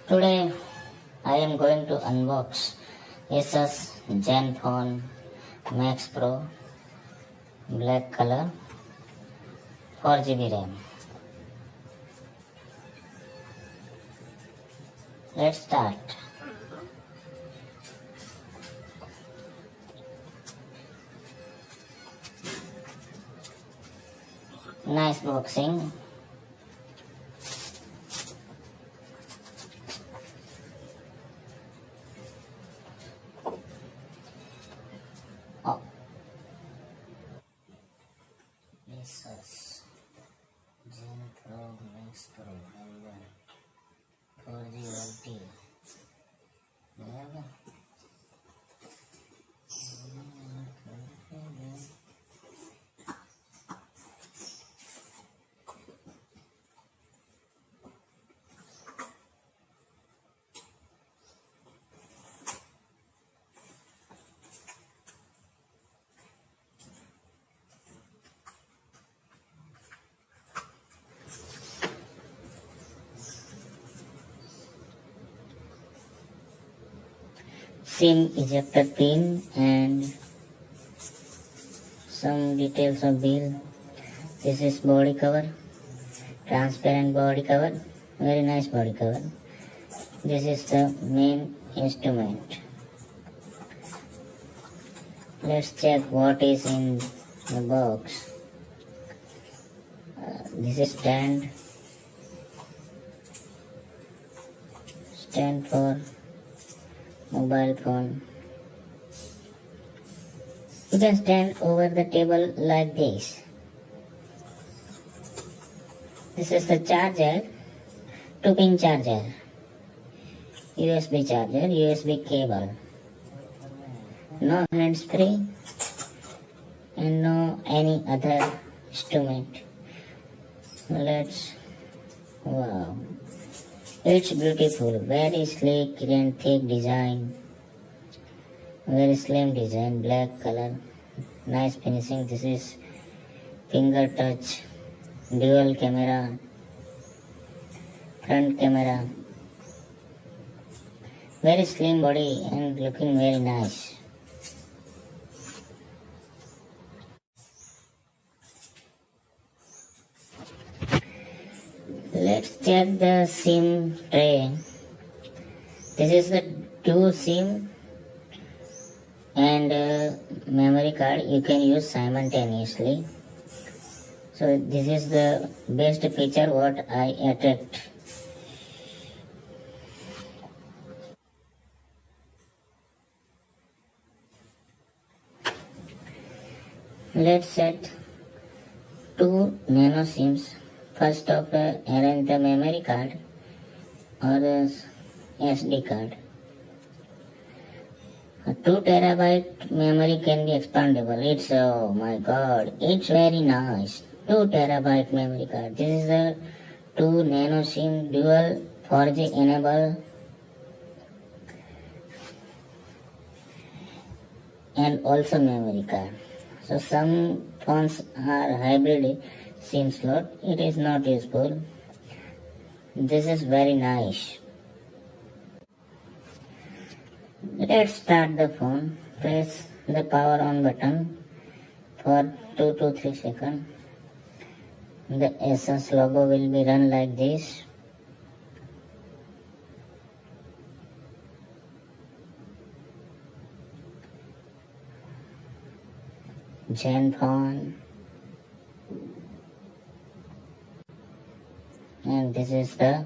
Today I am going to unbox Asus Zenfone Max Pro black color 4GB RAM. Let's start. Nice boxing. Oh. Asus Zenfone Max Pro 4GB. SIM ejector pin and some details of bill. This is body cover, transparent body cover, very nice body cover. This is the main instrument. Let's check what is in the box. This is stand for mobile phone. You can stand over the table like this. This is the charger, 2-pin charger, USB charger, USB cable. No hands-free and no any other instrument. Wow. It's beautiful, very sleek and thick design, very slim design, black color, nice finishing. This is finger touch, dual camera, front camera, very slim body and looking very nice. Let's check the SIM tray. This is the 2 SIM and memory card you can use simultaneously. So this is the best feature what I attract. Let's set 2 nano SIMs. First of arrange the memory card or the SD card. A 2 terabyte memory can be expandable. It's, oh my god, it's very nice. 2 terabyte memory card. This is a 2 nano SIM dual 4G enable and also memory card. So some phones are hybrid SIM slot, it is not useful. This is very nice. Let's start the phone. Press the power on button for 2 to 3 seconds. The Asus logo will be run like this. Zenfone. And this is the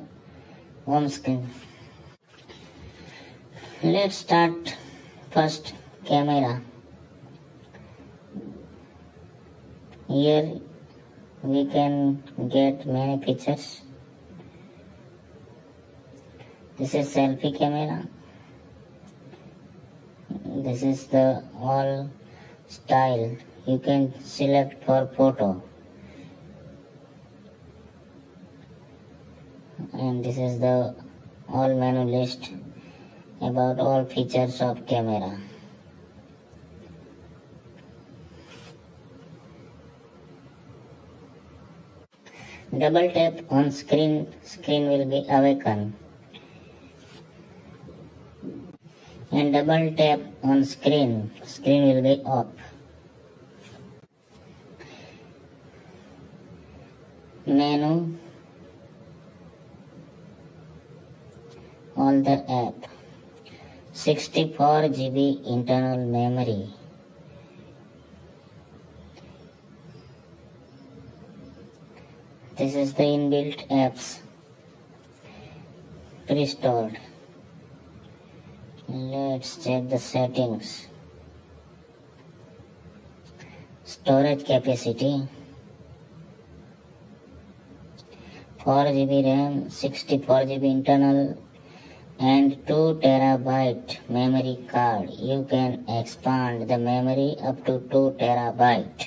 home screen. Let's start first camera. Here we can get many features. This is selfie camera. This is the all style. You can select for photo. And this is the all menu list about all features of camera. Double tap on screen will be awakened. and double tap on screen will be up. Menu, all the app, 64 GB internal memory. This is the inbuilt apps pre-stored. Let's check the settings. Storage capacity 4 GB RAM, 64 GB internal and 2 terabyte memory card. You can expand the memory up to 2 terabyte.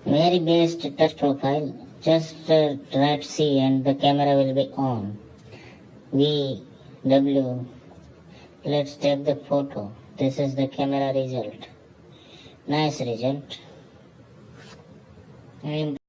Very best touch profile. Just write C and the camera will be on. W. Let's take the photo. This is the camera result. Nice result.